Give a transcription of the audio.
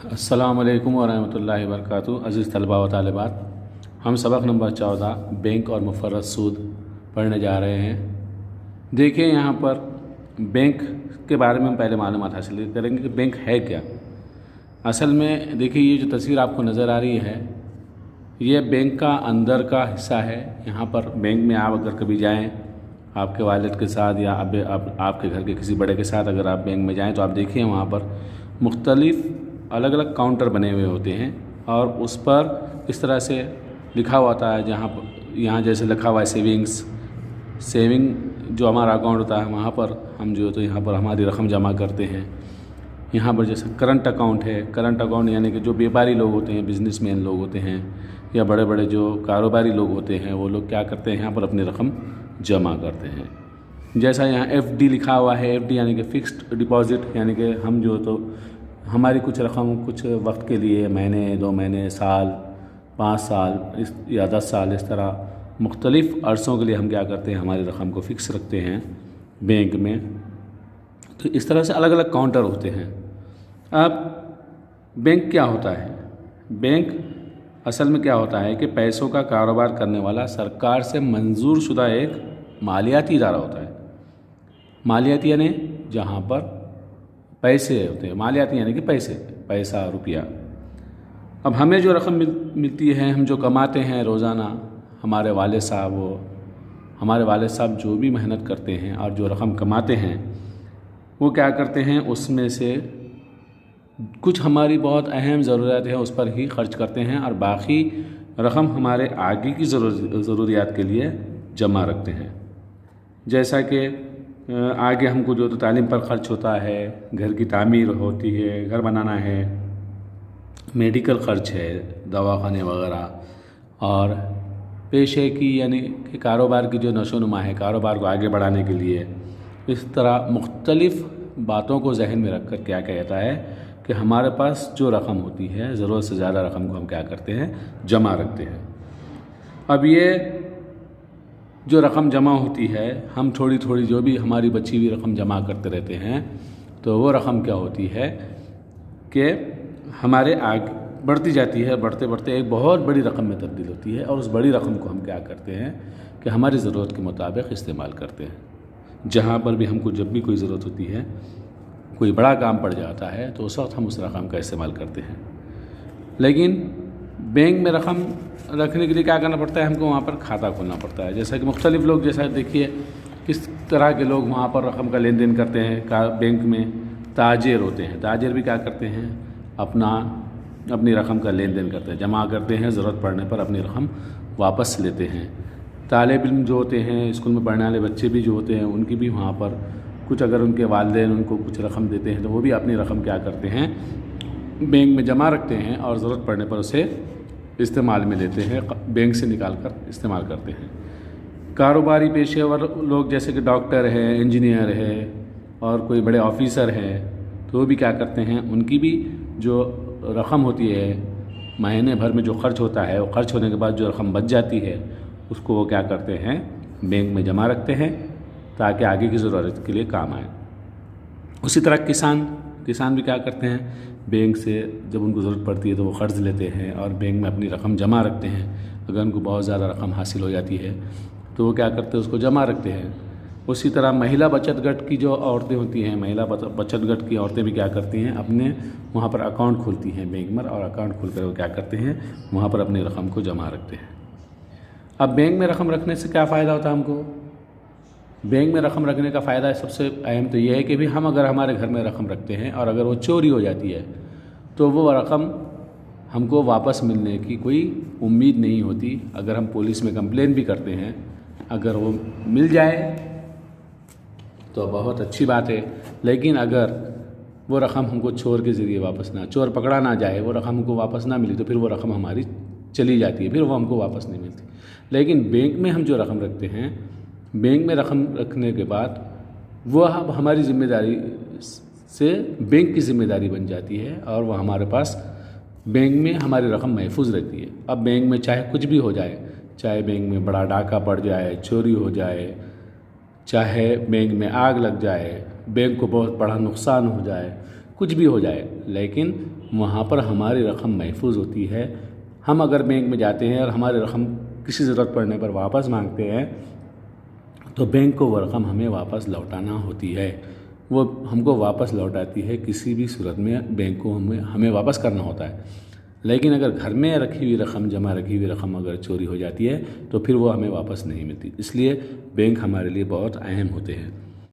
अस्सलाम वालेकुम वरहमतुल्लाहि वबरकातुहू। अज़ीज़ तलबा व तालिबात, हम सबक नंबर 14 बैंक और मुफ़र्रद सूद पढ़ने जा रहे हैं। देखिए, यहाँ पर बैंक के बारे में हम पहले मालूमात हासिल करेंगे कि बैंक है क्या। असल में देखिए, ये जो तस्वीर आपको नज़र आ रही है, ये बैंक का अंदर का हिस्सा है। यहाँ पर बैंक में आप अगर कभी जाएँ आपके वालिद के साथ या आपके घर के किसी बड़े के साथ अगर आप बैंक में जाएँ तो आप देखिए वहाँ पर मुख्तलिफ़ अलग अलग काउंटर बने हुए होते हैं और उस पर इस तरह से लिखा हुआ होता है। यहाँ जैसे लिखा हुआ है सेविंग जो हमारा अकाउंट होता है, वहाँ पर हम जो तो यहाँ पर हमारी रकम जमा करते हैं। यहाँ पर जैसे करंट अकाउंट है, करंट अकाउंट यानी कि जो व्यापारी लोग होते हैं, बिजनेसमैन लोग होते हैं या बड़े बड़े जो कारोबारी लोग होते हैं, वो लोग क्या करते हैं, यहाँ पर अपनी रकम जमा करते हैं। जैसा यहाँ FD लिखा हुआ है, FD यानी कि फ़िक्स्ड डिपॉज़िट, यानी कि हम जो तो हमारी कुछ रकम कुछ वक्त के लिए, महीने 2 महीने, साल, 5 साल या 10 साल, इस तरह मुख्तलिफ़ अरसों के लिए हम क्या करते हैं, हमारी रकम को फ़िक्स रखते हैं बैंक में। तो इस तरह से अलग अलग काउंटर होते हैं। अब बैंक क्या होता है? बैंक असल में क्या होता है कि पैसों का कारोबार करने वाला सरकार से मंजूर शुदा एक मालियाती इदारा होता है। मालियाती यानी जहाँ पर पैसे होते हैं, मालियाती यानी कि पैसा रुपया। अब हमें जो रकम मिलती है, हम जो कमाते हैं रोज़ाना, हमारे वालिद साहब जो भी मेहनत करते हैं और जो रकम कमाते हैं, वो क्या करते हैं, उसमें से कुछ हमारी बहुत अहम ज़रूरत है उस पर ही खर्च करते हैं और बाकी रकम हमारे आगे की ज़रूरियात के लिए जमा रखते हैं। जैसा कि आगे हमको जो तो तालीम पर ख़र्च होता है, घर की तामीर होती है, घर बनाना है, मेडिकल ख़र्च है, दवाखाने वगैरह, और पेशे की यानी कि कारोबार की जो नशोनुमा है, कारोबार को आगे बढ़ाने के लिए, इस तरह मुख्तलिफ़ बातों को जहन में रख कर क्या कहता है कि हमारे पास जो रकम होती है, ज़रूरत से ज़्यादा रकम को हम क्या करते हैं, जमा रखते हैं। अब ये जो रकम जमा होती है, हम थोड़ी थोड़ी जो भी हमारी बची हुई रकम जमा करते रहते हैं, तो वो रकम क्या होती है कि हमारे आगे बढ़ती जाती है, बढ़ते बढ़ते एक बहुत बड़ी रकम में तब्दील होती है और उस बड़ी रकम को हम क्या करते हैं कि हमारी ज़रूरत के मुताबिक इस्तेमाल करते हैं। जहाँ पर भी हमको जब भी कोई ज़रूरत होती है, कोई बड़ा काम पड़ जाता है, तो उस वक्त हम उस रकम का इस्तेमाल करते हैं। लेकिन बैंक में रकम रखने के लिए क्या करना पड़ता है, हमको वहाँ पर खाता खोलना पड़ता है। जैसा कि मुख्तलिफ़ लोग, जैसा देखिए किस तरह के लोग वहाँ पर रकम का लेन देन करते हैं। बैंक में ताजिर होते हैं, ताजिर भी क्या करते हैं, अपनी रकम का लेन देन करते हैं, जमा करते हैं, ज़रूरत पड़ने पर अपनी रकम वापस लेते हैं। तालिब इल्म जो होते हैं, स्कूल में पढ़ने वाले बच्चे भी जो होते हैं, उनकी भी वहाँ पर कुछ अगर उनके वालिदैन उनको कुछ रकम देते हैं तो वो भी अपनी रकम क्या करते हैं, बैंक में जमा रखते हैं और ज़रूरत पड़ने पर उसे इस्तेमाल में लेते हैं, बैंक से निकाल कर इस्तेमाल करते हैं। कारोबारी पेशेवर लोग जैसे कि डॉक्टर है, इंजीनियर है और कोई बड़े ऑफिसर है, तो वो भी क्या करते हैं, उनकी भी जो रकम होती है, महीने भर में जो खर्च होता है, वो खर्च होने के बाद जो रकम बच जाती है, उसको वो क्या करते हैं, बैंक में जमा रखते हैं ताकि आगे की ज़रूरत के लिए काम आए। उसी तरह किसान भी क्या करते हैं, बैंक से जब उनको ज़रूरत पड़ती है तो वो क़र्ज़ लेते हैं और बैंक में अपनी रकम जमा रखते हैं। अगर उनको बहुत ज़्यादा रकम हासिल हो जाती है तो वो क्या करते हैं, उसको जमा रखते हैं। उसी तरह महिला बचत गट की जो औरतें होती हैं, महिला बचत गट की औरतें भी क्या करती हैं, अपने वहाँ पर अकाउंट खोलती हैं बैंक में, और अकाउंट खोल कर वो क्या करते हैं, वहाँ पर अपनी रकम को जमा रखते हैं। अब बैंक में रकम रखने से क्या फ़ायदा होता है हमको? बैंक में रकम रखने का फ़ायदा सबसे अहम तो यह है कि भी हम अगर हमारे घर में रकम रखते हैं और अगर वो चोरी हो जाती है तो वो रकम हमको वापस मिलने की कोई उम्मीद नहीं होती। अगर हम पुलिस में कंप्लेन भी करते हैं, अगर वो मिल जाए तो बहुत अच्छी बात है, लेकिन अगर वो रकम हमको चोर के ज़रिए चोर पकड़ा ना जाए, वो रकम हमको वापस ना मिली, तो फिर वो रकम हमारी चली जाती है, फिर वो हमको वापस नहीं मिलती। लेकिन बैंक में हम जो रकम रखते हैं, बैंक में रकम रखने के बाद वो अब हमारी ज़िम्मेदारी से बैंक की ज़िम्मेदारी बन जाती है और वो हमारे पास बैंक में हमारी रकम महफूज रहती है। अब बैंक में चाहे कुछ भी हो जाए, चाहे बैंक में बड़ा डाका पड़ जाए, चोरी हो जाए, चाहे बैंक में आग लग जाए, बैंक को बहुत बड़ा नुकसान हो जाए, कुछ भी हो जाए, लेकिन वहाँ पर हमारी रकम महफूज होती है। हम अगर बैंक में जाते हैं और हमारी रकम किसी ज़रूरत पड़ने पर वापस मांगते हैं तो बैंक को वो रकम हमें वापस लौटाना होती है, वो हमको वापस लौटाती है। किसी भी सूरत में बैंक को हमें वापस करना होता है। लेकिन अगर घर में रखी हुई रकम, जमा रखी हुई रकम अगर चोरी हो जाती है तो फिर वो हमें वापस नहीं मिलती। इसलिए बैंक हमारे लिए बहुत अहम होते हैं।